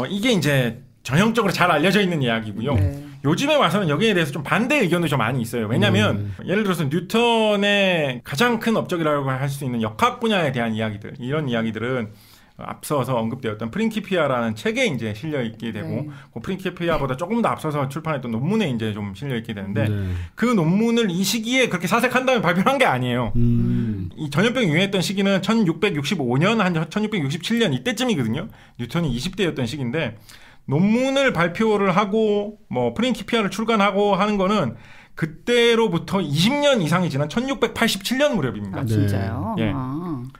이게 이제 전형적으로 잘 알려져 있는 이야기고요. 네. 요즘에 와서는 여기에 대해서 좀 반대 의견도 좀 많이 있어요. 왜냐하면 예를 들어서 뉴턴의 가장 큰 업적이라고 할 수 있는 역학 분야에 대한 이야기들, 이런 이야기들은 앞서서 언급되었던 프린키피아라는 책에 이제 실려 있게 되고, 네. 그 프린키피아보다 조금 더 앞서서 출판했던 논문에 이제 좀 실려 있게 되는데, 네. 그 논문을 이 시기에 그렇게 사색한 다음에 발표한 게 아니에요. 이 전염병이 유행했던 시기는 1665년, 한 1667년 이때쯤이거든요. 뉴턴이 20대였던 시기인데, 논문을 발표를 하고 뭐 프린키피아를 출간하고 하는 거는 그때로부터 20년 이상이 지난 1687년 무렵입니다. 아, 진짜요? 네. 예.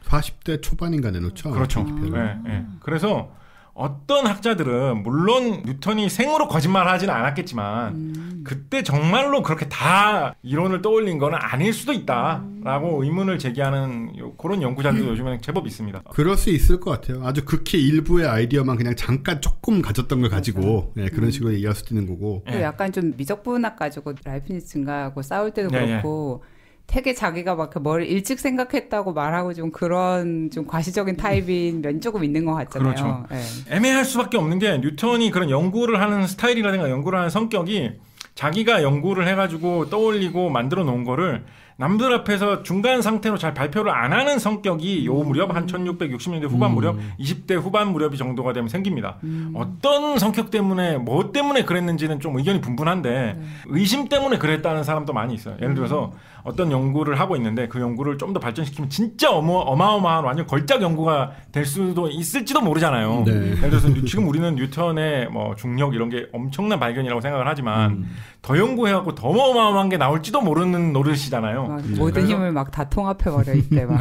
40대 초반인가 내놓죠. 그렇죠. 네, 네. 그래서 어떤 학자들은 물론 뉴턴이 생으로 거짓말하지는 않았겠지만 그때 정말로 그렇게 다 이론을 떠올린 건 아닐 수도 있다라고 의문을 제기하는 그런 연구자들도 요즘에는 제법 있습니다. 그럴 수 있을 것 같아요. 아주 극히 일부의 아이디어만 그냥 잠깐 조금 가졌던 걸 가지고 네, 그런 식으로 얘기할 수도 있는 거고. 네. 약간 좀 미적분학 가지고 라이프니츠인가하고 싸울 때도 그렇고 되게 자기가 막 뭘 일찍 생각했다고 말하고 좀 그런 좀 과시적인 타입인 면이 조금 있는 것 같잖아요. 그렇죠. 네. 애매할 수밖에 없는 게 뉴턴이 그런 연구를 하는 스타일이라든가 연구를 하는 성격이 자기가 연구를 해가지고 떠올리고 만들어 놓은 거를 남들 앞에서 중간 상태로 잘 발표를 안 하는 성격이 요 무렵 한 1660년대 후반 무렵 20대 후반 무렵이 정도가 되면 생깁니다. 어떤 성격 때문에 뭐 때문에 그랬는지는 좀 의견이 분분한데 의심 때문에 그랬다는 사람도 많이 있어요. 예를 들어서 어떤 연구를 하고 있는데 그 연구를 좀 더 발전시키면 진짜 어마어마한 완전 걸작 연구가 될 수도 있을지도 모르잖아요. 네. 예를 들어서 지금 우리는 뉴턴의 뭐 중력 이런 게 엄청난 발견이라고 생각을 하지만 더 연구해갖고 더 어마어마한 게 나올지도 모르는 노릇이잖아요. 모든 힘을 막 다 통합해버려 이때 막.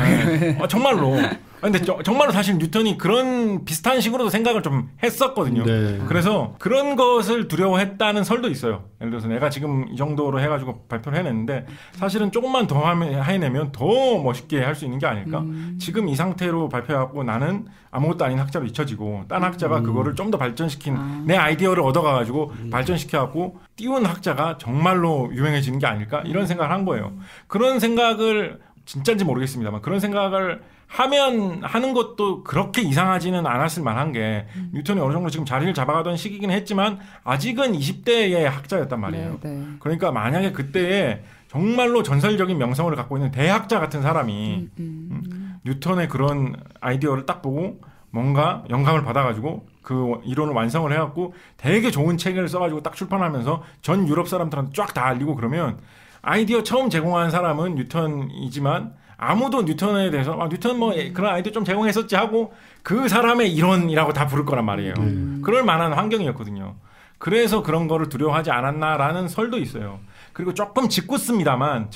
정말로. 근데 정말로 사실 뉴턴이 그런 비슷한 식으로도 생각을 좀 했었거든요. 네. 그래서 그런 것을 두려워했다는 설도 있어요. 예를 들어서 내가 지금 이 정도로 해가지고 발표를 해냈는데 사실은 조금만 더 해내면 더 멋있게 할 수 있는 게 아닐까? 지금 이 상태로 발표하고 나는 아무것도 아닌 학자로 잊혀지고 딴 학자가 그거를 좀 더 발전시킨 내 아이디어를 얻어가가지고 발전시켜갖고 띄운 학자가 정말로 유명해지는 게 아닐까? 이런 생각을 한 거예요. 그런 생각을 진짜인지 모르겠습니다만 그런 생각을 하는 것도 그렇게 이상하지는 않았을 만한 게 뉴턴이 어느 정도 지금 자리를 잡아가던 시기긴 했지만 아직은 20대의 학자였단 말이에요. 네, 네. 그러니까 만약에 그때에 정말로 전설적인 명성을 갖고 있는 대학자 같은 사람이 뉴턴의 그런 아이디어를 딱 보고 뭔가 영감을 받아가지고 그 이론을 완성을 해갖고 되게 좋은 책을 써가지고 딱 출판하면서 전 유럽 사람들한테 쫙 다 알리고 그러면 아이디어 처음 제공한 사람은 뉴턴이지만 아무도 뉴턴에 대해서 뉴턴 뭐 그런 아이디어 좀 제공했었지 하고 그 사람의 이론이라고 다 부를 거란 말이에요. 그럴 만한 환경이었거든요. 그래서 그런 거를 두려워하지 않았나라는 설도 있어요. 그리고 조금 짓궂습니다만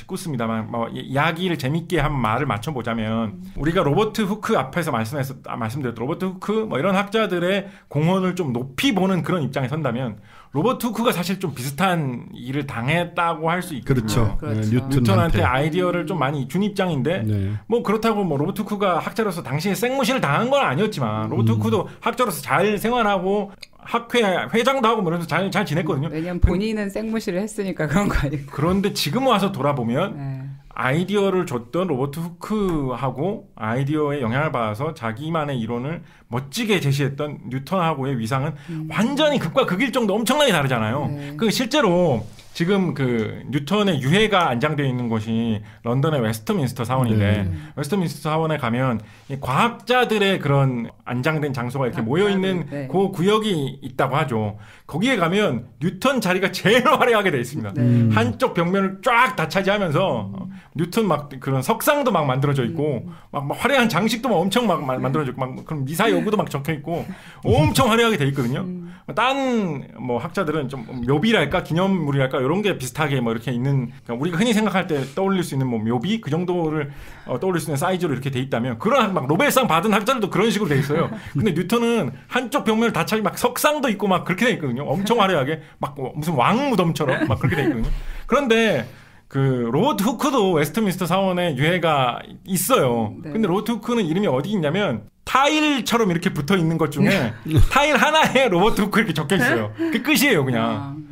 뭐 이야기를 재밌게 한 말을 맞춰보자면 우리가 로버트 후크 앞에서 말씀드렸던 로버트 후크 뭐 이런 학자들의 공헌을 좀 높이 보는 그런 입장에 선다면 로버트 후크가 사실 좀 비슷한 일을 당했다고 할 수 있거든요. 그렇죠. 네, 뉴턴한테 아이디어를 좀 많이 준 입장인데 네. 뭐 그렇다고 뭐 로버트 후크가 학자로서 당시에 생무시를 당한 건 아니었지만 로버트 후크도 학자로서 잘 생활하고 학회 회장도 하고 그러면서 잘 지냈거든요. 왜냐면 본인은 생무시를 했으니까 그런 거 아니에요. 그런데 지금 와서 돌아보면 아이디어를 줬던 로버트 후크하고 아이디어에 영향을 받아서 자기만의 이론을 멋지게 제시했던 뉴턴하고의 위상은 완전히 극과 극일 정도 엄청나게 다르잖아요. 그 실제로 지금 그 뉴턴의 유해가 안장되어 있는 곳이 런던의 웨스트민스터 사원인데 웨스트민스터 사원에 가면 이 과학자들의 그런 안장된 장소가 이렇게 모여 있는 그 구역이 있다고 하죠. 거기에 가면 뉴턴 자리가 제일 화려하게 돼 있습니다. 한쪽 벽면을 쫙 다 차지하면서 뉴턴 막 그런 석상도 막 만들어져 있고 막 화려한 장식도 막 엄청 막 만들어져 있고 막 그런 미사 여구도 막 적혀 있고 엄청 화려하게 돼 있거든요. 딴 뭐 학자들은 좀 묘비랄까 기념물이랄까 이런 게 비슷하게 뭐 이렇게 있는 그러니까 우리가 흔히 생각할 때 떠올릴 수 있는 뭐 묘비 그 정도를 떠올릴 수 있는 사이즈로 이렇게 돼 있다면 그런 막 노벨상 받은 학자들도 그런 식으로 돼 있어요. 근데 뉴턴은 한쪽 벽면을 다 차지 막 석상도 있고 막 그렇게 돼 있거든요. 엄청 화려하게 막 무슨 왕 무덤처럼 막 그렇게 돼 있거든요. 그런데 그 로버트 후크도 웨스트민스터 사원에 유해가 있어요. 근데 로버트 후크는 이름이 어디 있냐면 타일처럼 이렇게 붙어 있는 것 중에 타일 하나에 로버트 후크 이렇게 적혀 있어요. 그게 끝이에요, 그냥.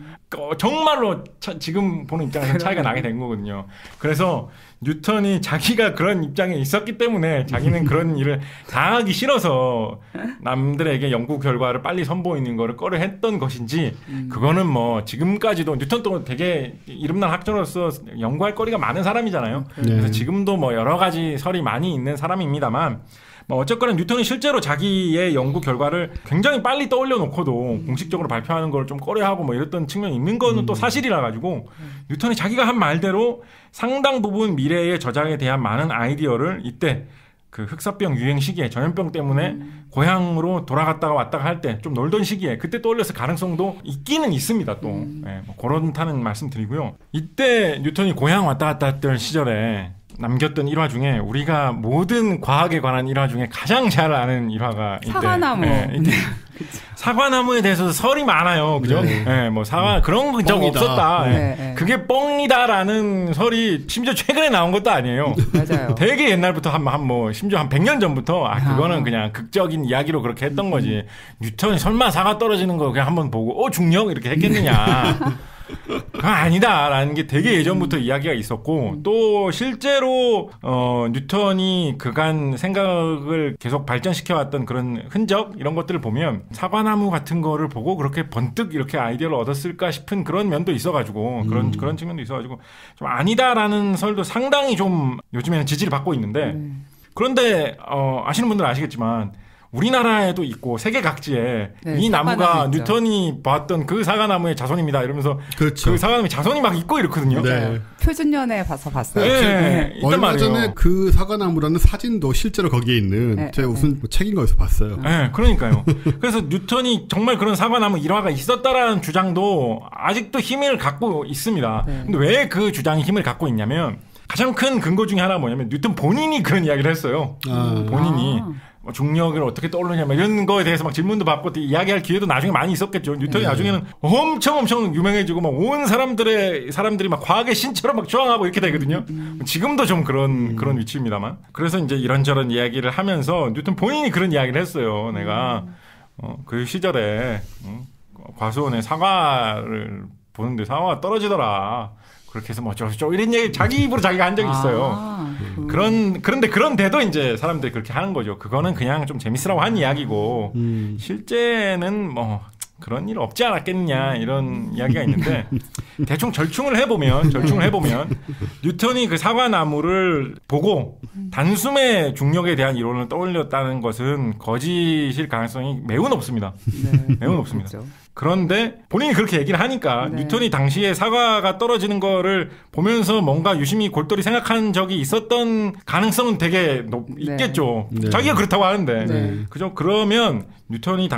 정말로 지금 보는 입장에서 차이가 나게 된 거거든요. 그래서 뉴턴이 자기가 그런 입장에 있었기 때문에 자기는 그런 일을 당하기 싫어서 남들에게 연구 결과를 빨리 선보이는 거를 꺼려 했던 것인지 그거는 뭐 지금까지도 뉴턴도 되게 이름난 학자로서 연구할 거리가 많은 사람이잖아요. 그래서 지금도 뭐 여러 가지 설이 많이 있는 사람입니다만 뭐 어쨌거나 뉴턴이 실제로 자기의 연구 결과를 굉장히 빨리 떠올려 놓고도 공식적으로 발표하는 걸 좀 꺼려하고 뭐 이랬던 측면이 있는 거는 또 사실이라 가지고 뉴턴이 자기가 한 말대로 상당 부분 미래의 저장에 대한 많은 아이디어를 이때 그 흑사병 유행 시기에 전염병 때문에 고향으로 돌아갔다가 왔다가 할 때 좀 놀던 시기에 그때 떠올렸을 가능성도 있기는 있습니다. 또 뭐 그렇다는 말씀 드리고요. 이때 뉴턴이 고향 왔다 갔다 했던 시절에 남겼던 일화 중에 우리가 모든 과학에 관한 일화 중에 가장 잘 아는 일화가 사과나무. 이때 사과나무에 대해서 설이 많아요. 그죠? 네. 뭐 사과 그런 적 없었다. 네. 그게 뻥이다라는 설이 심지어 최근에 나온 것도 아니에요. 맞아요. 되게 옛날부터 심지어 한 100년 전부터 그거는 그냥 극적인 이야기로 그렇게 했던 거지. 뉴턴이 설마 사과 떨어지는 거 그냥 한번 보고 중력 이렇게 했겠느냐. 그건 아니다라는 게 되게 예전부터 이야기가 있었고 또 실제로 뉴턴이 그간 생각을 계속 발전시켜왔던 그런 흔적 이런 것들을 보면 사과나무 같은 거를 보고 그렇게 번뜩 이렇게 아이디어를 얻었을까 싶은 그런 면도 있어가지고 그런 측면도 있어가지고 좀 아니다라는 설도 상당히 좀 요즘에는 지지를 받고 있는데 그런데 아시는 분들은 아시겠지만 우리나라에도 있고 세계 각지에 이 나무가 뉴턴이 봤던 그 사과나무의 자손입니다 이러면서 그렇죠. 그 사과나무의 자손이 막 있고 이렇거든요. 네. 표준년에 봤어요. 네. 얼마 전에 그 사과나무라는 사진도 실제로 거기에 있는 제가 무슨 책인 거에서 봤어요. 네, 그러니까요. 그래서 뉴턴이 정말 그런 사과나무 일화가 있었다라는 주장도 아직도 힘을 갖고 있습니다. 근데 왜 그 주장이 힘을 갖고 있냐면 가장 큰 근거 중에 하나가 뭐냐면 뉴턴 본인이 그런 이야기를 했어요. 본인이. 중력을 어떻게 떠오르냐 이런 거에 대해서 막 질문도 받고 이야기할 기회도 나중에 많이 있었겠죠. 뉴턴이 나중에는 엄청 유명해지고 막 온 사람들이 막 과학의 신처럼 막 저항하고 이렇게 되거든요. 지금도 좀 그런 위치입니다만. 그래서 이제 이런저런 이야기를 하면서 뉴턴 본인이 그런 이야기를 했어요. 내가 그 시절에 과수원에 사과를 보는데 사과가 떨어지더라. 그렇게 해서 뭐 어쩌고저쩌고 이런 얘기 자기 입으로 자기가 한 적이 있어요. 그런데 그런데도 이제 사람들이 그렇게 하는 거죠. 그거는 그냥 좀 재밌으라고 한 이야기고 실제는 뭐 그런 일 없지 않았겠냐 이런 이야기가 있는데 대충 절충을 해보면 뉴턴이 그 사과나무를 보고 단숨에 중력에 대한 이론을 떠올렸다는 것은 거짓일 가능성이 매우 높습니다. 매우 높습니다. 그렇죠. 그런데 본인이 그렇게 얘기를 하니까 뉴턴이 당시에 사과가 떨어지는 거를 보면서 뭔가 유심히 골똘히 생각한 적이 있었던 가능성은 되게 있겠죠. 자기가 그렇다고 하는데. 그죠? 그러면 뉴턴이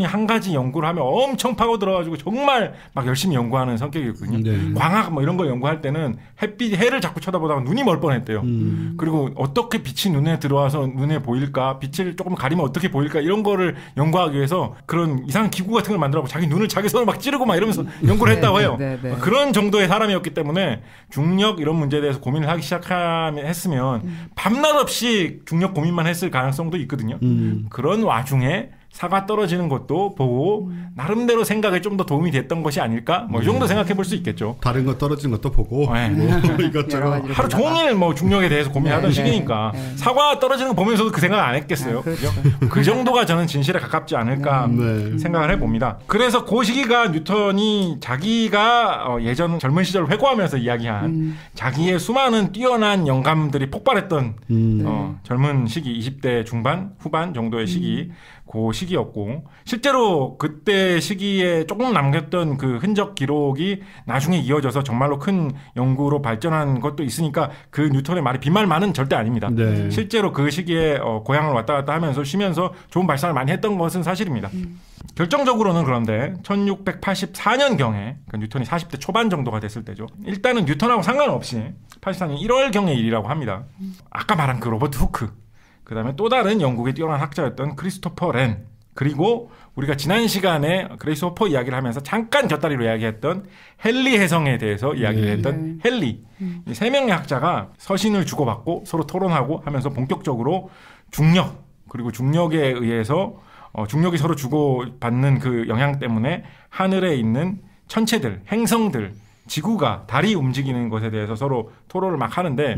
한 가지 연구를 하면 엄청 파고 들어가지고 정말 막 열심히 연구하는 성격이었거든요. 광학 뭐 이런 거 연구할 때는 해를 자꾸 쳐다보다가 눈이 멀 뻔했대요. 그리고 어떻게 빛이 눈에 들어와서 눈에 보일까? 빛을 조금 가리면 어떻게 보일까? 이런 거를 연구하기 위해서 그런 이상한 기구 같은 걸 만들어고 자기 눈을 자기 손으로 막 찌르고 막 이러면서 연구를 했다고 해요. 그런 정도의 사람이었기 때문에 중력 이런 문제에 대해서 고민을 하기 했으면 밤낮 없이 중력 고민만 했을 가능성도 있거든요. 그런 와중에 사과 떨어지는 것도 보고 나름대로 생각에 좀 더 도움이 됐던 것이 아닐까? 뭐 이 정도 생각해 볼 수 있겠죠. 다른 거 떨어지는 것도 보고 이것저것 하루 종일 뭐 중력에 대해서 고민하던 시기니까 사과 떨어지는 거 보면서도 그 생각 안 했겠어요. 그렇죠. 그 정도가 저는 진실에 가깝지 않을까 생각을 해봅니다. 그래서 그 시기가 뉴턴이 자기가 예전 젊은 시절을 회고하면서 이야기한 자기의 수많은 뛰어난 영감들이 폭발했던 젊은 시기 20대 중반 후반 정도의 시기 그 시기였고 실제로 그때 시기에 조금 남겼던 그 흔적 기록이 나중에 이어져서 정말로 큰 연구로 발전한 것도 있으니까 그 뉴턴의 말이 빈말만은 절대 아닙니다. 실제로 그 시기에 고향을 왔다 갔다 하면서 쉬면서 좋은 발상을 많이 했던 것은 사실입니다. 결정적으로는 그런데 1684년경에 그 뉴턴이 40대 초반 정도가 됐을 때죠. 일단은 뉴턴하고 상관없이 84년 1월경의 일이라고 합니다. 아까 말한 그 로버트 후크 그 다음에 또 다른 영국의 뛰어난 학자였던 크리스토퍼 렌 그리고 우리가 지난 시간에 크리스토퍼 이야기를 하면서 잠깐 곁다리로 이야기했던 헨리 해성에 대해서 이야기를 했던 헨리 이 세 명의 학자가 서신을 주고받고 서로 토론하고 하면서 본격적으로 중력 그리고 중력에 의해서 중력이 서로 주고받는 그 영향 때문에 하늘에 있는 천체들, 행성들, 지구가, 달이 움직이는 것에 대해서 서로 토론을 막 하는데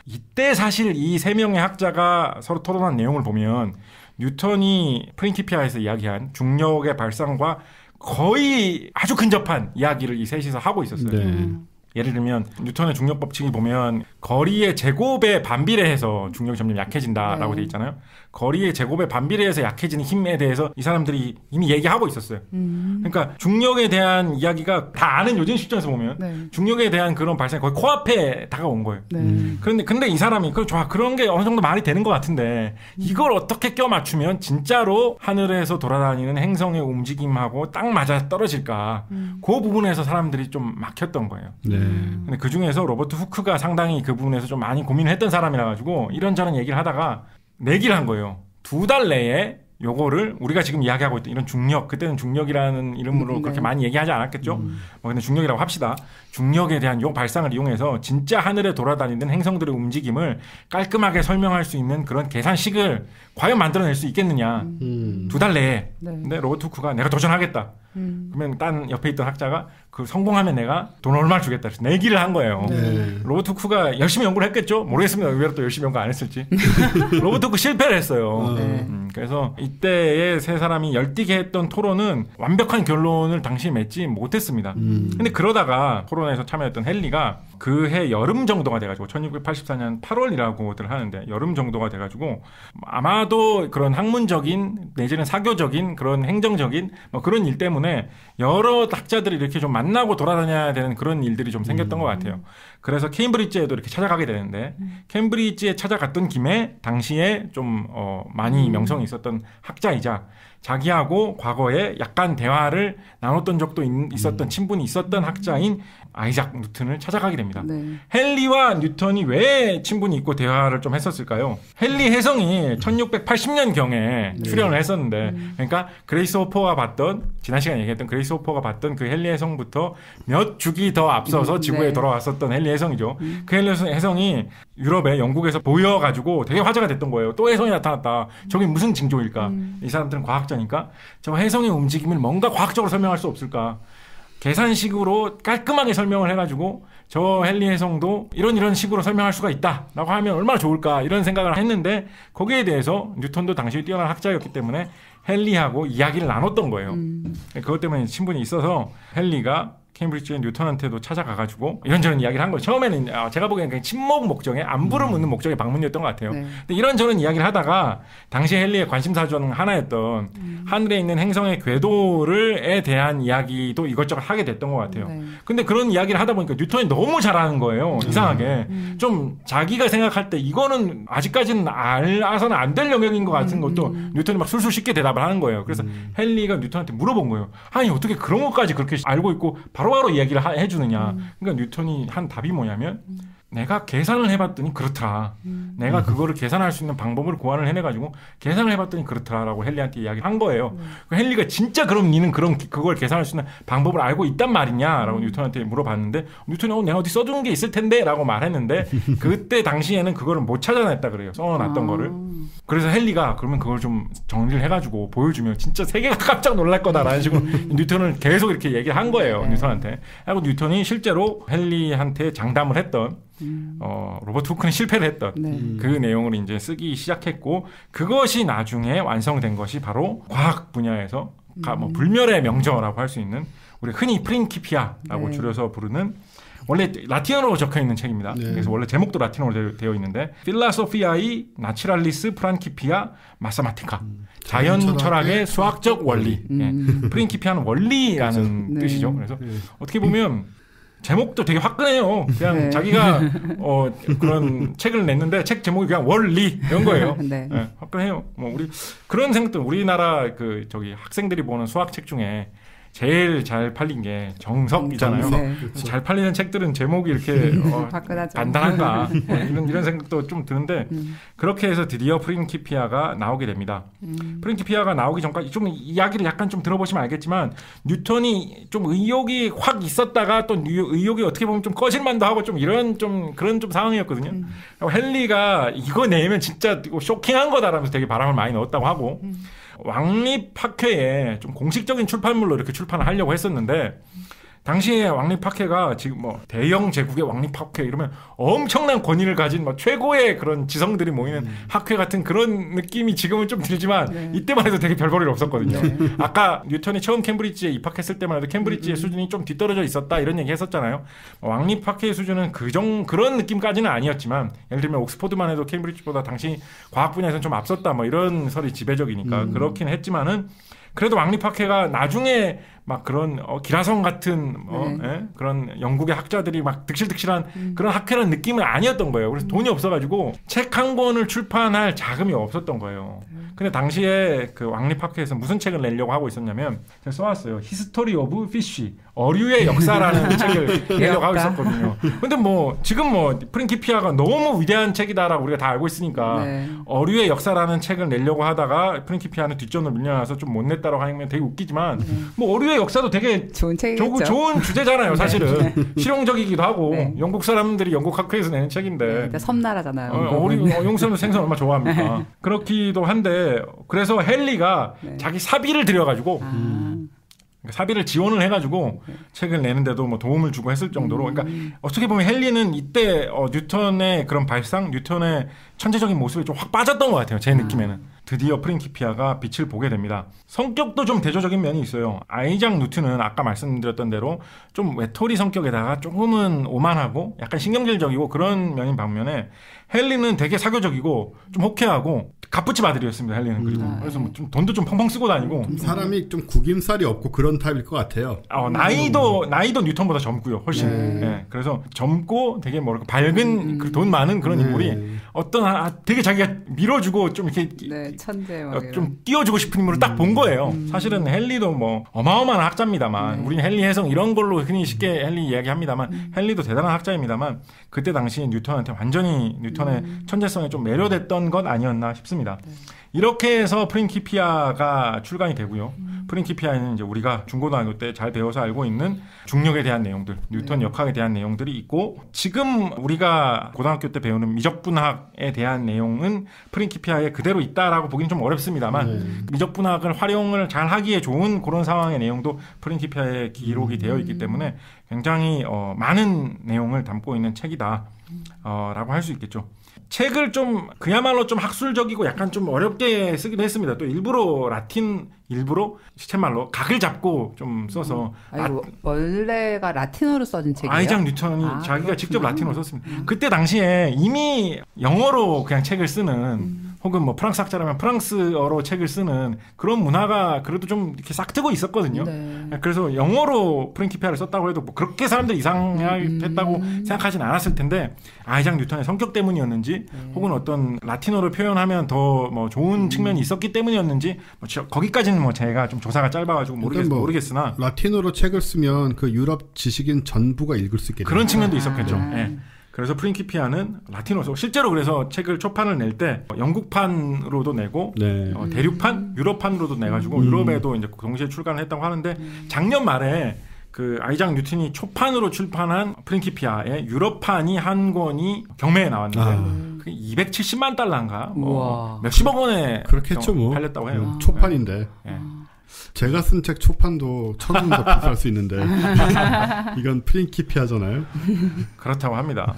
이때 사실 이 세 명의 학자가 서로 토론한 내용을 보면 뉴턴이 프린키피아에서 이야기한 중력의 발상과 거의 아주 근접한 이야기를 이 셋이서 하고 있었어요. 네. 예를 들면 뉴턴의 중력 법칙이 보면 거리의 제곱에 반비례해서 중력이 점점 약해진다라고 돼 있잖아요. 거리의 제곱에 반비례해서 약해지는 힘에 대해서 이 사람들이 이미 얘기하고 있었어요. 그러니까 중력에 대한 이야기가 다 아는 요즘 시점에서 보면 중력에 대한 그런 발상이 거의 코앞에 다가온 거예요. 근데 이 사람이 좋아, 그런 게 어느 정도 말이 되는 것 같은데 이걸 어떻게 껴맞추면 진짜로 하늘에서 돌아다니는 행성의 움직임하고 딱 맞아 떨어질까? 그 부분에서 사람들이 좀 막혔던 거예요. 근데 그 중에서 로버트 후크가 상당히 그 부분에서 좀 많이 고민을 했던 사람이라 가지고 이런저런 얘기를 하다가 내기를 한 거예요. 2달 내에 요거를 우리가 지금 이야기하고 있던 이런 중력, 그때는 중력이라는 이름으로 그렇게 많이 얘기하지 않았겠죠. 근데 중력이라고 합시다. 중력에 대한 요 발상을 이용해서 진짜 하늘에 돌아다니는 행성들의 움직임을 깔끔하게 설명할 수 있는 그런 계산식을 과연 만들어낼 수 있겠느냐. 2달 내에. 근데 로버트 후크가 내가 도전하겠다. 그러면 딴 옆에 있던 학자가 그 성공하면 내가 돈 얼마를 주겠다. 그래서 내기를 한 거예요. 로버트 후크가 열심히 연구를 했겠죠. 모르겠습니다. 의외로 또 열심히 연구 안 했을지. 로버트 후크 실패를 했어요. 그래서 이때의 세 사람이 열띠게 했던 토론은 완벽한 결론을 당시에 맺지 못했습니다. 근데 그러다가 토론에서 참여했던 헨리가 그해 여름 정도가 돼가지고 1684년 8월이라고들 하는데 여름 정도가 돼가지고 아마도 그런 학문적인 내지는 사교적인 그런 행정적인 뭐 그런 일 때문에 여러 학자들이 이렇게 좀 만나고 돌아다녀야 되는 그런 일들이 좀 생겼던 것 같아요. 그래서 케임브리지에도 이렇게 찾아가게 되는데 케임브리지에 찾아갔던 김에 당시에 좀 많이 명성이 있었던 학자이자 자기하고 과거에 약간 대화를 나눴던 적도 있었던 친분이 있었던 학자인 아이작 뉴턴을 찾아가게 됩니다. 헨리와 뉴턴이 왜 친분이 있고 대화를 좀 했었을까요? 헨리 혜성이 1680년경에 출연을 했었는데 그러니까 그레이스 호퍼가 봤던 지난 시간에 얘기했던 그레이스 호퍼가 봤던 그 헨리 혜성부터 몇 주기 더 앞서서 지구에 돌아왔었던 헨리 혜성이죠. 그 헨리 혜성이 유럽에 영국에서 보여가지고 되게 화제가 됐던 거예요. 또 혜성이 나타났다. 저게 무슨 징조일까? 이 사람들은 과학자니까 저 혜성의 움직임을 뭔가 과학적으로 설명할 수 없을까? 계산식으로 깔끔하게 설명을 해가지고 저 헨리 혜성도 이런 식으로 설명할 수가 있다라고 하면 얼마나 좋을까 이런 생각을 했는데 거기에 대해서 뉴턴도 당시 뛰어난 학자였기 때문에 헨리하고 이야기를 나눴던 거예요. 그것 때문에 친분이 있어서 헨리가 케임브리지의 뉴턴한테도 찾아가가지고 이런저런 이야기를 한 거예요. 처음에는 제가 보기에는 그냥 친목 목적의 안부를 묻는 목적의 방문이었던 것 같아요. 근데 이런저런 이야기를 하다가 당시 헨리의 관심사 중 하나였던 하늘에 있는 행성의 궤도에 대한 이야기도 이것저것 하게 됐던 것 같아요. 근데 그런 이야기를 하다 보니까 뉴턴이 너무 잘하는 거예요. 이상하게. 좀 자기가 생각할 때 이거는 아직까지는 알아서는 안 될 영역인 것 같은 것도 뉴턴이 막 술술 쉽게 대답을 하는 거예요. 그래서 헨리가 뉴턴한테 물어본 거예요. 아니 어떻게 그런 것까지 그렇게 알고 있고 바로바로 이야기를 해주느냐. 그러니까 뉴턴이 한 답이 뭐냐면 내가 계산을 해봤더니 그렇더라. 내가 그거를 계산할 수 있는 방법을 고안을 해내가지고 계산을 해봤더니 그렇더라라고 헨리한테 이야기를 한 거예요. 헨리가 진짜 그럼 니는 그걸 계산할 수 있는 방법을 알고 있단 말이냐라고 뉴턴한테 물어봤는데 뉴턴이 내가 어디 써둔 게 있을 텐데라고 말했는데 그때 당시에는 그거를 못 찾아냈다 그래요. 써놨던 거를. 그래서 헨리가 그러면 그걸 좀 정리를 해가지고 보여주면 진짜 세계가 깜짝 놀랄 거다라는 식으로 뉴턴을 계속 이렇게 얘기를 한 거예요. 뉴턴한테. 그리고 뉴턴이 실제로 헨리한테 장담을 했던 로버트 후크는 실패를 했던 그 내용을 이제 쓰기 시작했고 그것이 나중에 완성된 것이 바로 과학 분야에서 뭐 불멸의 명저라고 할 수 있는 우리 흔히 프린키피아라고 줄여서 부르는 원래 라틴어로 적혀 있는 책입니다. 그래서 원래 제목도 라틴어로 되어 있는데 Philosophiae Naturalis Principia Mathematica 자연 철학의 수학적 원리. 프린키피아는 원리라는 뜻이죠. 그래서 어떻게 보면 제목도 되게 화끈해요. 그냥 자기가 그런 책을 냈는데 책 제목이 그냥 원리 이런 거예요. 화끈해요. 뭐 우리 그런 생각도 우리나라 학생들이 보는 수학책 중에 제일 잘 팔린 게 정석이잖아요. 잘 팔리는 책들은 제목이 이렇게 간단한가 이런 생각도 좀 드는데 그렇게 해서 드디어 프린키피아가 나오게 됩니다. 프린키피아가 나오기 전까지 좀 이야기를 약간 좀 들어보시면 알겠지만 뉴턴이 좀 의욕이 확 있었다가 또 의욕이 어떻게 보면 좀 꺼질만도 하고 좀 그런 상황이었거든요. 헨리가 이거 내면 진짜 쇼킹한 거다라면서 되게 바람을 많이 넣었다고 하고 왕립학회에 좀 공식적인 출판물로 이렇게 출판을 하려고 했었는데 당시에 왕리 파케가 지금 뭐 대영 제국의 왕리 파케 이러면 엄청난 권위를 가진 뭐 최고의 그런 지성들이 모이는 학회 같은 그런 느낌이 지금은 좀 들지만 이때만 해도 되게 별 볼 일 없었거든요. 아까 뉴턴이 처음 캠브리지에 입학했을 때만 해도 캠브리지의 수준이 좀 뒤떨어져 있었다 이런 얘기 했었잖아요. 왕리 파케의 수준은 그런 느낌까지는 아니었지만 예를 들면 옥스퍼드만 해도 캠브리지보다 당시 과학 분야에서는 좀 앞섰다 뭐 이런 설이 지배적이니까 그렇긴 했지만은 그래도 왕리 파케가 나중에 막 그런 기라성 같은 그런 영국의 학자들이 막 득실득실한 그런 학회라는 느낌은 아니었던 거예요. 그래서 돈이 없어가지고 책 한 권을 출판할 자금이 없었던 거예요. 근데 당시에 그 왕리 파케에서 무슨 책을 내려고 하고 있었냐면 제가 써왔어요. History of Fish, 어류의 역사라는 책을 내려고 하고 있었거든요. 근데 뭐 지금 뭐 프린키피아가 너무 위대한 책이다라고 우리가 다 알고 있으니까 어류의 역사라는 책을 내려고 하다가 프린키피아는 뒷전으로 밀려나서 좀 못 냈다라고 하면 되게 웃기지만 뭐 어류의 역사도 되게 좋은 책이겠죠. 좋은 주제잖아요. 사실은 실용적이기도 하고 영국 사람들이 영국 학회에서 내는 책인데 섬나라잖아요. 영국 사람들 생선 얼마나 좋아합니까? 그렇기도 한데 그래서 헨리가 자기 사비를 들여가지고 사비를 지원을 해가지고 책을 내는데도 뭐 도움을 주고 했을 정도로 그러니까 어떻게 보면 헨리는 이때 뉴턴의 그런 발상, 뉴턴의 천재적인 모습이 좀 확 빠졌던 것 같아요. 제 느낌에는. 드디어 프린키피아가 빛을 보게 됩니다. 성격도 좀 대조적인 면이 있어요. 아이작 뉴턴은 아까 말씀드렸던 대로 좀 외톨이 성격에다가 조금은 오만하고 약간 신경질적이고 그런 면인 반면에 헨리는 되게 사교적이고 좀 호쾌하고 갑부집 아들이었습니다. 헨리는 그리고 그래서 뭐 좀 돈도 좀 펑펑 쓰고 다니고 좀 사람이 좀 구김살이 없고 그런 타입일 것 같아요. 나이도 뉴턴보다 젊고요. 훨씬. 네, 그래서 젊고 되게 뭐랄까 밝은 돈 많은 그런 인물이 어떤 되게 자기가 밀어주고 좀 이렇게 천재 좀 띄워주고 싶은 인물을 딱 본 거예요. 사실은 헨리도 뭐 어마어마한 학자입니다만 우리는 헨리 해성 이런 걸로 흔히 쉽게 헨리 이야기합니다만 헨리도 대단한 학자입니다만 그때 당시 뉴턴한테 완전히 뉴턴의 천재성에 좀 매료됐던 것 아니었나 싶습니다. 이렇게 해서 프린키피아가 출간이 되고요. 프린키피아에는 이제 우리가 중고등학교 때 잘 배워서 알고 있는 중력에 대한 내용들, 뉴턴 역학에 대한 내용들이 있고 지금 우리가 고등학교 때 배우는 미적분학에 대한 내용은 프린키피아에 그대로 있다라고 보기는 좀 어렵습니다만 미적분학을 활용을 잘 하기에 좋은 그런 상황의 내용도 프린키피아에 기록이 되어 있기 때문에 굉장히 많은 내용을 담고 있는 책이다 라고 할 수 있겠죠. 책을 좀 그야말로 좀 학술적이고 약간 좀 어렵게 쓰기도 했습니다. 또 일부러 시쳇말로 각을 잡고 좀 써서 원래가 라틴어로 써진 책이에요? 아이작 뉴턴이 자기가 직접 라틴어로 썼습니다. 그때 당시에 이미 영어로 그냥 책을 쓰는 혹은 뭐 프랑스 학자라면 프랑스어로 책을 쓰는 그런 문화가 그래도 좀 이렇게 싹트고 있었거든요. 그래서 영어로 프린키피아를 썼다고 해도 뭐 그렇게 사람들이 이상했다고 생각하진 않았을 텐데 아이작 뉴턴의 성격 때문이었는지 혹은 어떤 라틴어를 표현하면 더 뭐 좋은 측면이 있었기 때문이었는지 뭐 거기까지는 뭐 제가 좀 조사가 짧아가지고 모르겠으나 라틴어로 책을 쓰면 그 유럽 지식인 전부가 읽을 수 있겠네요. 그런 측면도 있었겠죠. 네. 그래서 프린키피아는 라틴어로 실제로 그래서 책을 초판을 낼 때 영국판으로도 내고 대륙판, 유럽판으로도 내가지고 유럽에도 이제 동시에 출간을 했다고 하는데 작년 말에 그 아이작 뉴턴이 초판으로 출판한 프린키피아의 유럽판이 한 권이 경매에 나왔는데 270만 달러인가 뭐 몇십억 원에 그렇겠죠, 뭐. 팔렸다고 해요. 초판인데. 제가 쓴 책 초판도 1,000원 더 비쌀 수 있는데 이건 프린키피아잖아요. 그렇다고 합니다.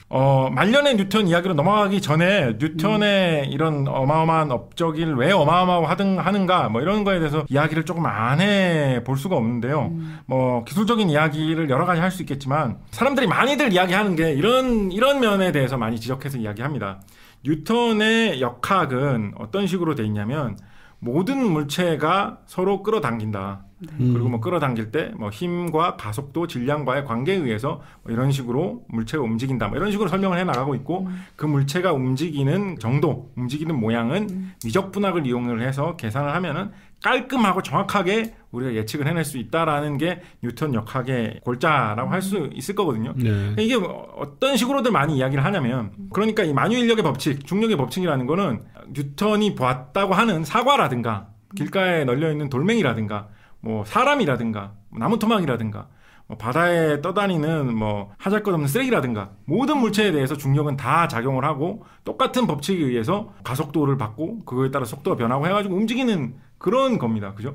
말년의 뉴턴 이야기로 넘어가기 전에 뉴턴의 이런 어마어마한 업적을 왜 어마어마하는가 뭐 이런 거에 대해서 이야기를 조금 안 해볼 수가 없는데요. 뭐 기술적인 이야기를 여러 가지 할 수 있겠지만 사람들이 많이들 이야기하는 게 이런 면에 대해서 많이 지적해서 이야기합니다. 뉴턴의 역학은 어떤 식으로 돼 있냐면 모든 물체가 서로 끌어당긴다. 그리고 뭐 끌어당길 때 뭐 힘과 가속도, 질량과의 관계에 의해서 뭐 이런 식으로 물체가 움직인다. 뭐 이런 식으로 설명을 해 나가고 있고 그 물체가 움직이는 정도, 움직이는 모양은 미적분학을 이용을 해서 계산을 하면은 깔끔하고 정확하게 우리가 예측을 해낼 수 있다라는 게 뉴턴 역학의 골자라고 할 수 있을 거거든요. 이게 어떤 식으로들 많이 이야기를 하냐면 그러니까 이 만유인력의 법칙, 중력의 법칙이라는 거는 뉴턴이 보았다고 하는 사과라든가 길가에 널려있는 돌멩이라든가 뭐 사람이라든가 나무토막이라든가 뭐 바다에 떠다니는 뭐 하잘것없는 쓰레기라든가 모든 물체에 대해서 중력은 다 작용을 하고 똑같은 법칙에 의해서 가속도를 받고 그거에 따라 속도가 변하고 해가지고 움직이는 그런 겁니다. 그죠?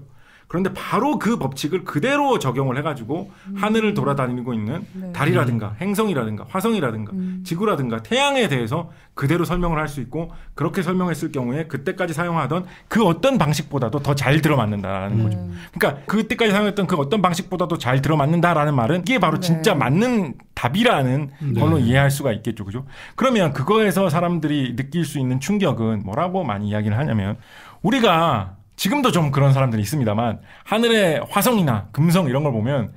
그런데 바로 그 법칙을 그대로 적용을 해가지고 하늘을 돌아다니고 있는 네. 달이라든가 행성이라든가 화성이라든가 지구라든가 태양에 대해서 그대로 설명을 할 수 있고 그렇게 설명했을 경우에 그때까지 사용하던 그 어떤 방식보다도 더 잘 들어맞는다라는 거죠. 그러니까 그때까지 사용했던 그 어떤 방식보다도 잘 들어맞는다라는 말은 이게 바로 진짜 맞는 답이라는 걸로 이해할 수가 있겠죠. 그죠? 그러면 그거에서 사람들이 느낄 수 있는 충격은 뭐라고 많이 이야기를 하냐면 우리가 지금도 좀 그런 사람들이 있습니다만 하늘의 화성이나 금성 이런 걸 보면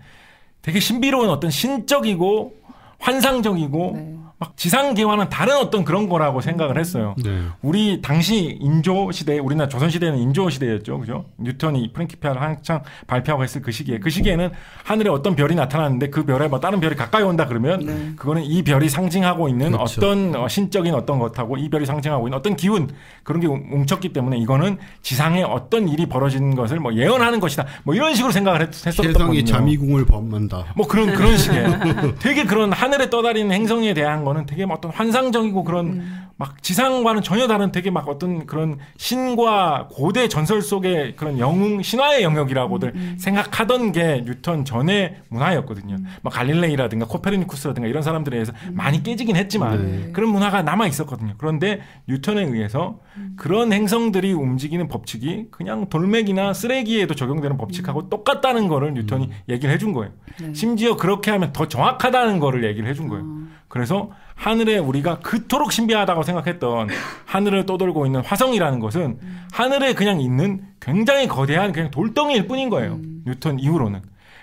되게 신비로운 어떤 신적이고 환상적이고 네. 막 지상계와는 다른 어떤 그런 거라고 생각을 했어요. 네. 우리 당시 인조 시대, 우리나라 조선 시대는 인조 시대였죠, 그죠? 뉴턴이 프린키피아를 한창 발표하고 했을 그 시기에는 하늘에 어떤 별이 나타나는데 그 별에 뭐 다른 별이 가까이 온다 그러면 그거는 이 별이 상징하고 있는 그렇죠. 어떤 신적인 어떤 것하고 이 별이 상징하고 있는 어떤 기운 그런 게 뭉쳤기 때문에 이거는 지상에 어떤 일이 벌어지는 것을 뭐 예언하는 것이다, 뭐 이런 식으로 생각을 했었거든요. 세상이 자미궁을 범한다. 뭐 그런 식의 되게 그런 하늘에 떠다니는 행성에 대한 거는 되게 막 어떤 환상적이고 그런 막 지상과는 전혀 다른 되게 막 어떤 그런 신과 고대 전설 속의 그런 영웅 신화의 영역이라고들 생각하던 게 뉴턴 전의 문화였거든요. 막 갈릴레이라든가 코페르니쿠스라든가 이런 사람들에 의해서 많이 깨지긴 했지만 그런 문화가 남아 있었거든요. 그런데 뉴턴에 의해서 그런 행성들이 움직이는 법칙이 그냥 돌멩이나 쓰레기에도 적용되는 법칙하고 똑같다는 거를 뉴턴이 얘기를 해준 거예요. 심지어 그렇게 하면 더 정확하다는 거를 얘기를 해준 거예요. 그래서 하늘에 우리가 그토록 신비하다고 생각했던 하늘을 떠돌고 있는 화성이라는 것은 하늘에 그냥 있는 굉장히 거대한 그냥 돌덩이일 뿐인 거예요. 뉴턴 이후로는.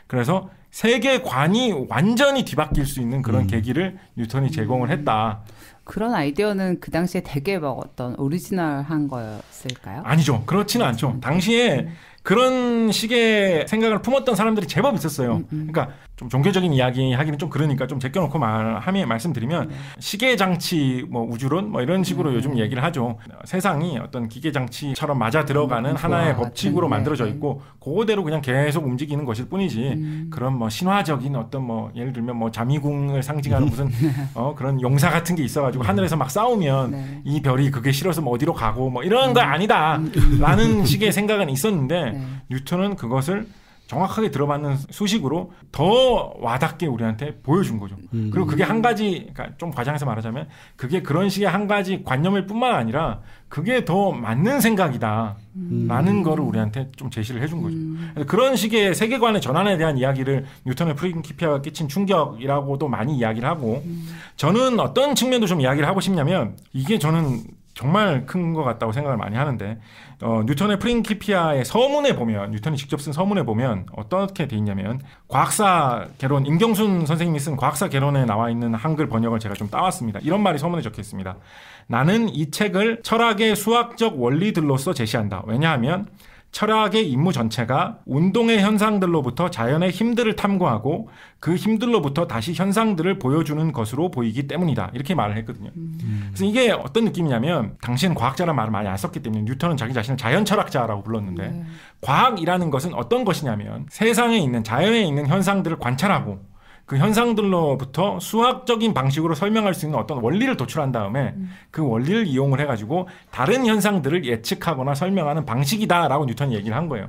그래서 세계관이 완전히 뒤바뀔 수 있는 그런 계기를 뉴턴이 제공을 했다. 그런 아이디어는 그 당시에 되게 막 어떤 오리지널한 거였을까요? 아니죠. 그렇지는 않죠. 당시에 그런 식의 생각을 품었던 사람들이 제법 있었어요. 그러니까 좀 종교적인 이야기 하기는 좀 그러니까 좀 제껴놓고 말씀드리면 시계장치 뭐 우주론 뭐 이런 식으로 요즘 얘기를 하죠. 세상이 어떤 기계장치처럼 맞아 들어가는 하나의 법칙으로 만들어져 있고 그거대로 그냥 계속 움직이는 것일 뿐이지 그런 뭐 신화적인 어떤 뭐 예를 들면 뭐 자미궁을 상징하는 무슨 그런 용사 같은 게 있어가지고 하늘에서 막 싸우면 이 별이 그게 싫어서 뭐 어디로 가고 뭐 이런 거 아니다 라는 식의 생각은 있었는데 뉴턴은 그것을 정확하게 들어맞는 수식으로 더 와닿게 우리한테 보여준 거죠. 그리고 그게 한 가지, 그러니까 좀 과장해서 말하자면 그게 그런 식의 한 가지 관념일 뿐만 아니라 그게 더 맞는 생각이다 라는 거를 우리한테 좀 제시를 해준 거죠. 그런 식의 세계관의 전환에 대한 이야기를 뉴턴의 프린키피아가 끼친 충격이라고도 많이 이야기를 하고 저는 어떤 측면도 좀 이야기를 하고 싶냐면 이게 저는 정말 큰 것 같다고 생각을 많이 하는데 뉴턴의 프린키피아의 서문에 보면 뉴턴이 직접 쓴 서문에 보면 어떻게 돼 있냐면 과학사 개론 임경순 선생님이 쓴 과학사 개론에 나와 있는 한글 번역을 제가 좀 따왔습니다. 이런 말이 서문에 적혀 있습니다. 나는 이 책을 철학의 수학적 원리들로서 제시한다. 왜냐하면 철학의 임무 전체가 운동의 현상들로부터 자연의 힘들을 탐구하고 그 힘들로부터 다시 현상들을 보여주는 것으로 보이기 때문이다. 이렇게 말을 했거든요. 그래서 이게 어떤 느낌이냐면 당시에는 과학자라는 말을 많이 안 썼기 때문에 뉴턴은 자기 자신을 자연철학자라고 불렀는데 과학이라는 것은 어떤 것이냐면 세상에 있는 자연에 있는 현상들을 관찰하고 그 현상들로부터 수학적인 방식으로 설명할 수 있는 어떤 원리를 도출한 다음에 그 원리를 이용을 해가지고 다른 현상들을 예측하거나 설명하는 방식이다라고 뉴턴이 얘기를 한 거예요.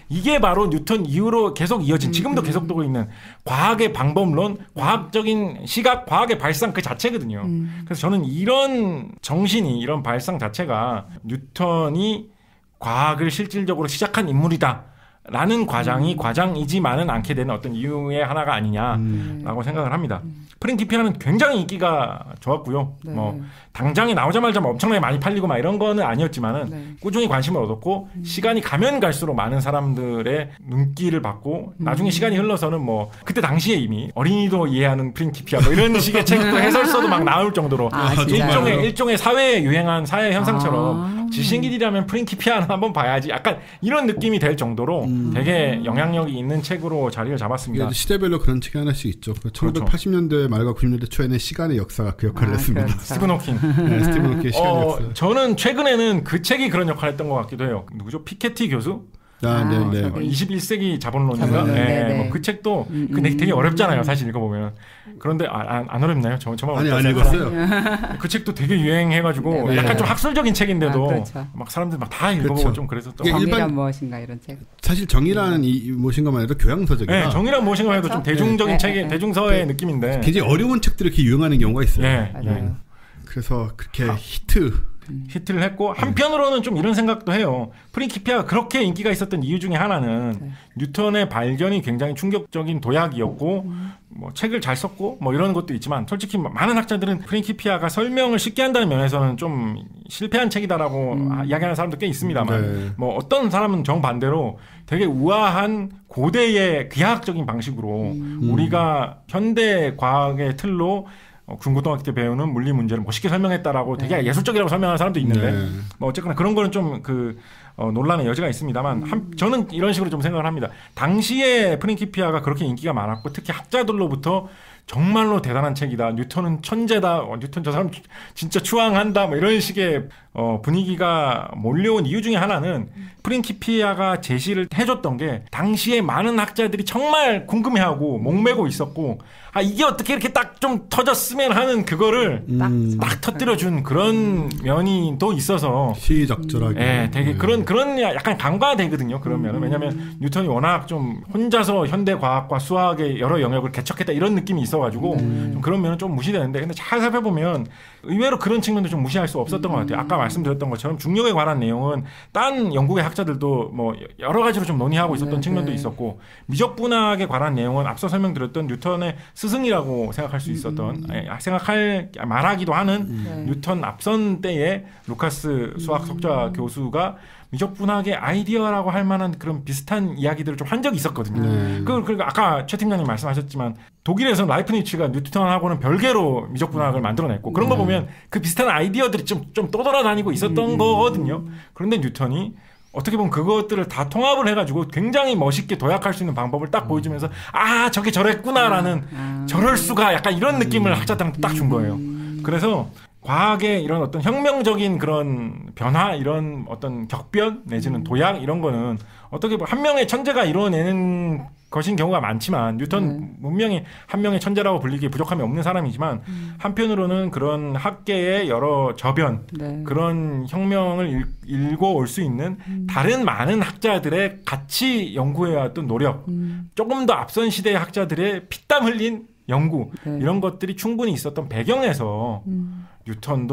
이게 바로 뉴턴 이후로 계속 이어진 지금도 계속되고 있는 과학의 방법론, 과학적인 시각, 과학의 발상 그 자체거든요. 그래서 저는 이런 정신이 이런 발상 자체가 뉴턴이 과학을 실질적으로 시작한 인물이다. 라는 과장이지만은 않게 되는 어떤 이유의 하나가 아니냐라고 생각을 합니다. 프린키피아는 굉장히 인기가 좋았고요. 뭐 당장에 나오자마자 엄청나게 많이 팔리고 막 이런 거는 아니었지만은 꾸준히 관심을 얻었고 시간이 가면 갈수록 많은 사람들의 눈길을 받고 나중에 시간이 흘러서는 뭐 그때 당시에 이미 어린이도 이해하는 프린키피아 뭐 이런 식의 책도 해설서도 막 나올 정도로 일종의 사회에 유행한 사회 현상처럼 지식인이라면 프린키피아는 한번 봐야지 약간 이런 느낌이 될 정도로 되게 영향력이 있는 책으로 자리를 잡았습니다. 시대별로 그런 책이 하나씩 있죠. 1980년대 말과 90년대 초에는 시간의 역사가 그 역할을 했습니다. 그렇죠. 스티븐 호킹. 네, 스티븐 호킹의 시간의 역사. 저는 최근에는 그 책이 그런 역할을 했던 것 같기도 해요. 누구죠? 피케티 교수? 네네. 21세기 자본론인가? 네. 뭐 그 책도 근데 되게 어렵잖아요, 사실 읽어보면. 그런데 안 어렵나요? 저만 안 읽었어요. 그 책도 되게 유행해가지고 약간 좀 학술적인 책인데도 그렇죠. 막 사람들 막 다 읽어보고 그렇죠. 좀 그래서 또 정의란 무엇인가 이런 책. 사실 정의란 무엇인가만 해도 교양서적이다. 네, 정의란 무엇인가 해도 좀 대중적인 책의 대중서의 느낌인데 굉장히 어려운 책들이 이렇게 유행하는 경우가 있어요. 맞아요. 그래서 그렇게 히트를 했고 한편으로는 좀 이런 생각도 해요. 프린키피아가 그렇게 인기가 있었던 이유 중에 하나는 뉴턴의 발견이 굉장히 충격적인 도약이었고 뭐 책을 잘 썼고 뭐 이런 것도 있지만 솔직히 많은 학자들은 프린키피아가 설명을 쉽게 한다는 면에서는 좀 실패한 책이다라고 이야기하는 사람도 꽤 있습니다만 뭐 어떤 사람은 정반대로 되게 우아한 고대의 귀학적인 방식으로 우리가 현대 과학의 틀로 중고등학교 때 배우는 물리 문제를 뭐 쉽게 설명했다라고 되게 예술적이라고 설명하는 사람도 있는데 뭐 어쨌거나 그런 거는 좀 논란의 여지가 있습니다만 저는 이런 식으로 좀 생각을 합니다. 당시에 프린키피아가 그렇게 인기가 많았고 특히 학자들로부터 정말로 대단한 책이다. 뉴턴은 천재다. 뉴턴 저 사람 진짜 추앙한다. 뭐 이런 식의 분위기가 몰려온 이유 중에 하나는 프린키피아가 제시를 해줬던 게 당시에 많은 학자들이 정말 궁금해하고 목매고 있었고 이게 어떻게 이렇게 딱 좀 터졌으면 하는 그거를 딱 터뜨려준 그런 면이 또 있어서 시의적절하게 되게 그런 약간 간과되거든요. 그러면 왜냐하면 뉴턴이 워낙 좀 혼자서 현대 과학과 수학의 여러 영역을 개척했다 이런 느낌이 있어가지고 좀 그런 면은 좀 무시되는데 근데 잘 살펴보면 의외로 그런 측면도 좀 무시할 수 없었던 것 같아요. 아까 말씀드렸던 것처럼 중력에 관한 내용은 딴 영국의 학자들도 뭐 여러 가지로 좀 논의하고 있었던 측면도 있었고 미적분학에 관한 내용은 앞서 설명드렸던 뉴턴의 스승이라고 생각할 수 있었던 말하기도 하는 뉴턴 앞선 때의 루카스 수학 석좌 교수가 미적분학의 아이디어라고 할 만한 그런 비슷한 이야기들을 좀 한 적이 있었거든요. 그리고 아까 최 팀장님 말씀하셨지만 독일에서 라이프니츠가 뉴턴하고는 별개로 미적분학을 만들어냈고 그런 거 보면 그 비슷한 아이디어들이 좀 떠돌아다니고 있었던 거거든요. 그런데 뉴턴이 어떻게 보면 그것들을 다 통합을 해가지고 굉장히 멋있게 도약할 수 있는 방법을 딱 보여주면서 저게 저랬구나라는 저럴 수가 약간 이런 느낌을 학자들한테 딱 준 거예요. 그래서 과학의 이런 어떤 혁명적인 그런 변화, 이런 어떤 격변 내지는 도약 이런 거는 어떻게 보면 한 명의 천재가 이루어내는 것인 경우가 많지만 뉴턴 분명히 한 명의 천재라고 불리기에 부족함이 없는 사람이지만 한편으로는 그런 학계의 여러 저변 그런 혁명을 일궈 올 수 있는 다른 많은 학자들의 같이 연구해왔던 노력 조금 더 앞선 시대의 학자들의 피땀 흘린 연구 이런 것들이 충분히 있었던 배경에서 뉴턴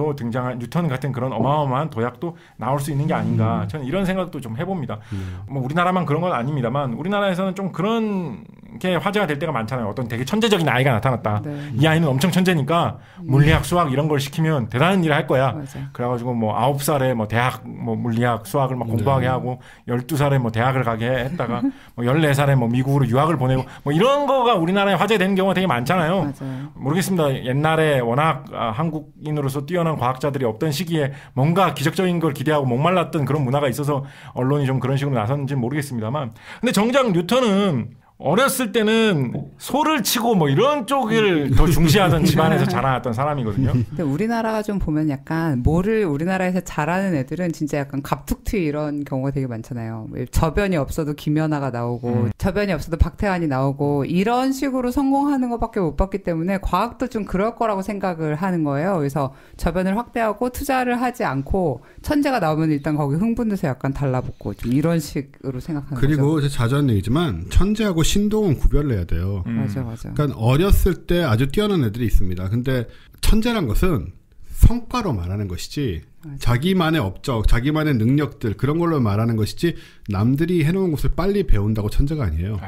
같은 그런 어마어마한 도약도 나올 수 있는 게 아닌가 저는 이런 생각도 좀 해봅니다. 뭐 우리나라만 그런 건 아닙니다만 우리나라에서는 좀 그런 게 화제가 될 때가 많잖아요. 어떤 되게 천재적인 아이가 나타났다. 이 아이는 엄청 천재니까 물리학 수학 이런 걸 시키면 대단한 일을 할 거야. 그래가지고 뭐 9살에 뭐 대학 뭐 물리학 수학을 막 공부하게 하고 12살에 뭐 대학을 가게 했다가 뭐 14살에 뭐 미국으로 유학을 보내고 뭐 이런 거가 우리나라에 화제되는 경우가 되게 많잖아요. 모르겠습니다. 옛날에 워낙 한국인으로서 뛰어난 과학자들이 없던 시기에 뭔가 기적적인 걸 기대하고 목말랐던 그런 문화가 있어서 언론이 좀 그런 식으로 나섰는지는 모르겠습니다만 근데 정작 뉴턴은 어렸을 때는 소를 치고 뭐 이런 쪽을 더 중시하던 집안에서 자라났던 사람이거든요. 근데 우리나라가 좀 보면 약간 뭐를 우리나라에서 잘하는 애들은 진짜 약간 갑툭튀 이런 경우가 되게 많잖아요. 저변이 없어도 김연아가 나오고 저변이 없어도 박태환이 나오고 이런 식으로 성공하는 것밖에 못 봤기 때문에 과학도 좀 그럴 거라고 생각을 하는 거예요. 그래서 저변을 확대하고 투자를 하지 않고 천재가 나오면 일단 거기 흥분돼서 약간 달라붙고 좀 이런 식으로 생각하는 그리고 거죠. 제가 자주 하는 얘기지만 천재하고 신동은 구별을 해야 돼요. 맞아. 그러니까 어렸을 때 아주 뛰어난 애들이 있습니다. 근데 천재란 것은 성과로 말하는 것이지 자기만의 업적, 자기만의 능력들 그런 걸로 말하는 것이지 남들이 해놓은 것을 빨리 배운다고 천재가 아니에요.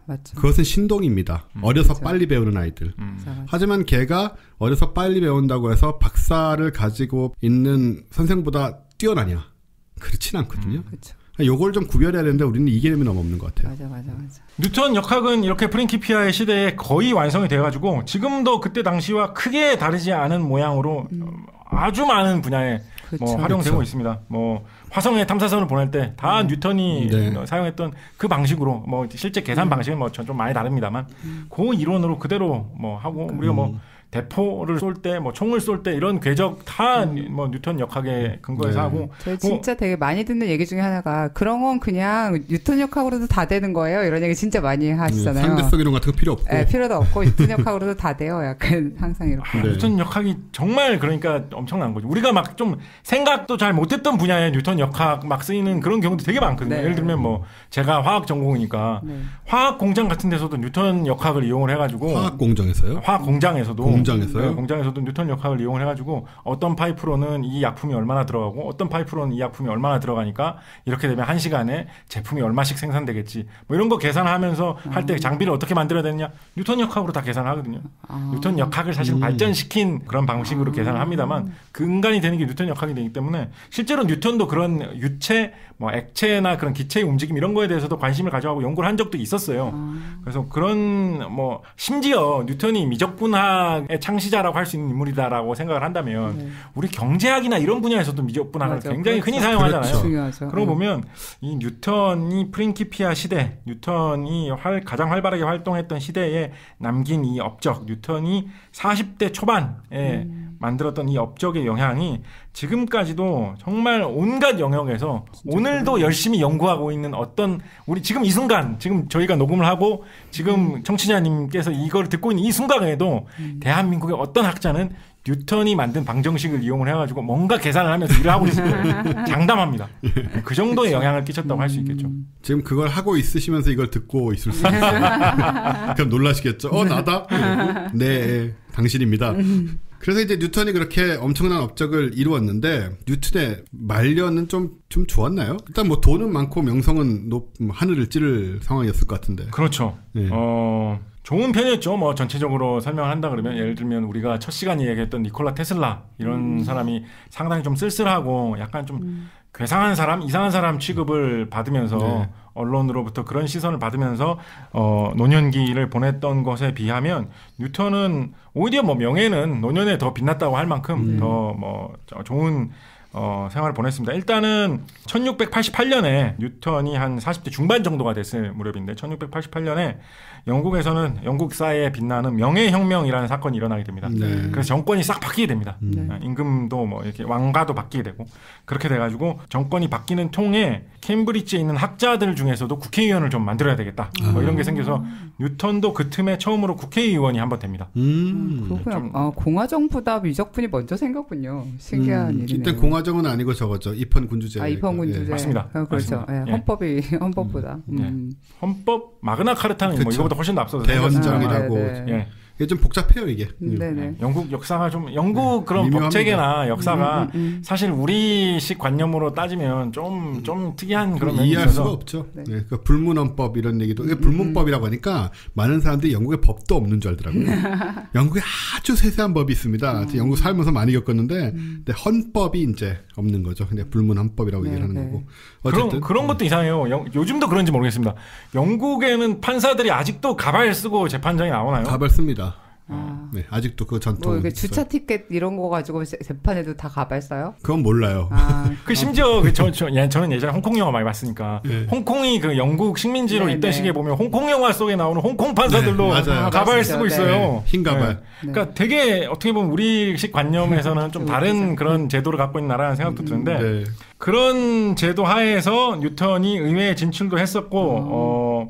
맞죠. 그것은 신동입니다. 어려서 빨리 배우는 아이들. 하지만 걔가 어려서 빨리 배운다고 해서 박사를 가지고 있는 선생보다 뛰어나냐? 그렇진 않거든요. 그렇죠. 요걸 좀 구별해야 되는데 우리는 이 개념이 너무 없는 것 같아요. 맞아. 뉴턴 역학은 이렇게 프린키피아의 시대에 거의 완성이 돼가지고 지금도 그때 당시와 크게 다르지 않은 모양으로 아주 많은 분야에 뭐 활용되고 있습니다. 뭐 화성에 탐사선을 보낼 때 다 뉴턴이 사용했던 그 방식으로 뭐 실제 계산 방식은 뭐 좀 많이 다릅니다만 그 이론으로 그대로 뭐 하고 우리가 뭐 대포를 쏠 때, 뭐 총을 쏠 때 이런 궤적 다 뭐 뉴턴 역학에 근거해서 하고. 저희 진짜 되게 많이 듣는 얘기 중에 하나가 그런 건 그냥 뉴턴 역학으로도 다 되는 거예요. 이런 얘기 진짜 많이 하시잖아요. 상대성 이론 같은 거 필요 없고. 네, 필요도 없고 뉴턴 역학으로도 다 돼요. 약간 항상 이렇게. 뉴턴 역학이 정말 그러니까 엄청난 거죠. 우리가 막 좀 생각도 잘 못했던 분야에 뉴턴 역학 막 쓰이는 그런 경우도 되게 많거든요. 예를 들면 뭐 제가 화학 전공이니까 화학 공장 같은 데서도 뉴턴 역학을 이용을 해가지고 화학 공장에서요? 화학 공장에서도 공장에서요? 네, 공장에서도 뉴턴 역학을 이용을 해가지고 어떤 파이프로는 이 약품이 얼마나 들어가고 어떤 파이프로는 이 약품이 얼마나 들어가니까 이렇게 되면 1시간에 제품이 얼마씩 생산되겠지 뭐 이런 거 계산하면서 할 때 장비를 어떻게 만들어야 되느냐 뉴턴 역학으로 다 계산을 하거든요. 뉴턴 역학을 사실 발전시킨 그런 방식으로 계산을 합니다만 근간이 되는 게 뉴턴 역학이 되기 때문에 실제로 뉴턴도 그런 유체, 뭐 액체나 그런 기체의 움직임 이런 거에 대해서도 관심을 가져가고 연구를 한 적도 있었어요. 그래서 그런 뭐 심지어 뉴턴이 미적분학의 창시자라고 할 수 있는 인물이다라고 생각을 한다면 우리 경제학이나 이런 분야에서도 미적분학을 굉장히 흔히 사용하잖아요. 중요하죠. 그러고 보면 이 뉴턴이 프린키피아 시대, 뉴턴이 가장 활발하게 활동했던 시대에 남긴 이 업적, 뉴턴이 40대 초반에 만들었던 이 업적의 영향이 지금까지도 정말 온갖 영역에서 오늘도 열심히 연구하고 있는 어떤 우리 지금 이 순간 지금 저희가 녹음을 하고 지금 청취자님께서 이걸 듣고 있는 이 순간에도 대한민국의 어떤 학자는 뉴턴이 만든 방정식을 이용을 해가지고 뭔가 계산을 하면서 일을 하고 있어요. 장담합니다. 그 정도의 영향을 끼쳤다고 할 수 있겠죠. 지금 그걸 하고 있으시면서 이걸 듣고 있을 수 있어요. 그럼 놀라시겠죠. 나다? 네, 당신입니다. 그래서 이제 뉴턴이 그렇게 엄청난 업적을 이루었는데 뉴턴의 말년은 좀 좋았나요? 일단 뭐 돈은 많고 명성은 하늘을 찌를 상황이었을 것 같은데. 그렇죠. 네. 좋은 편이었죠. 뭐 전체적으로 설명을 한다 그러면 예를 들면 우리가 첫 시간에 얘기했던 니콜라 테슬라 이런 사람이 상당히 좀 쓸쓸하고 약간 좀 괴상한 사람, 이상한 사람 취급을 받으면서 언론으로부터 그런 시선을 받으면서 노년기를 보냈던 것에 비하면 뉴턴은 오히려 뭐 명예는 노년에 더 빛났다고 할 만큼 더 뭐 좋은 생활을 보냈습니다. 일단은 1688년에 뉴턴이 한 40대 중반 정도가 됐을 무렵인데 1688년에 영국에서는 영국사에 빛나는 명예혁명이라는 사건이 일어나게 됩니다. 그래서 정권이 싹 바뀌게 됩니다. 임금도 뭐 이렇게 왕가도 바뀌게 되고 그렇게 돼가지고 정권이 바뀌는 통에 케임브리지에 있는 학자들 중에서도 국회의원을 좀 만들어야 되겠다. 뭐 이런 게 생겨서 뉴턴도 그 틈에 처음으로 국회의원이 한번 됩니다. 그렇구나. 공화정보다 미적분이 먼저 생겼군요. 신기한 일이네요. 일단 공화정은 아니고 저거죠. 입헌군주제. 입헌군주제. 맞습니다. 그렇죠. 맞습니다. 헌법보다. 헌법 마그나 카르타는 뭐 이거보다 훨씬 앞서서 대헌장이라고. 이게 좀 복잡해요 이게. 영국 역사가 좀 영국 그런 법체계나 역사가 사실 우리식 관념으로 따지면 좀 특이한 그런 면이 이해할 수가 없죠. 그러니까 불문헌법 이런 얘기도 불문법이라고 하니까 많은 사람들이 영국에 법도 없는 줄 알더라고요. 영국에 아주 세세한 법이 있습니다. 영국 살면서 많이 겪었는데 근데 헌법이 이제 없는 거죠. 근데 불문헌법이라고 얘기를 하는 거고. 어쨌든 그런 것도 이상해요. 요즘도 그런지 모르겠습니다. 영국에는 판사들이 아직도 가발 쓰고 재판장에 나오나요? 가발 씁니다. 네, 아직도 그 전통. 뭐 주차 티켓 이런 거 가지고 재판에도 다 가발 써요? 그건 몰라요. 심지어 저는 예전에 홍콩 영화 많이 봤으니까 홍콩이 그 영국 식민지로 있던 시기에 보면 홍콩 영화 속에 나오는 홍콩 판사들로 가발 쓰고 있어요. 흰 가발. 그러니까 되게 어떻게 보면 우리식 관념에서는 좀 다른 그런 제도를 갖고 있는 나라라는 생각도 드는데 그런 제도 하에서 뉴턴이 의회에 진출도 했었고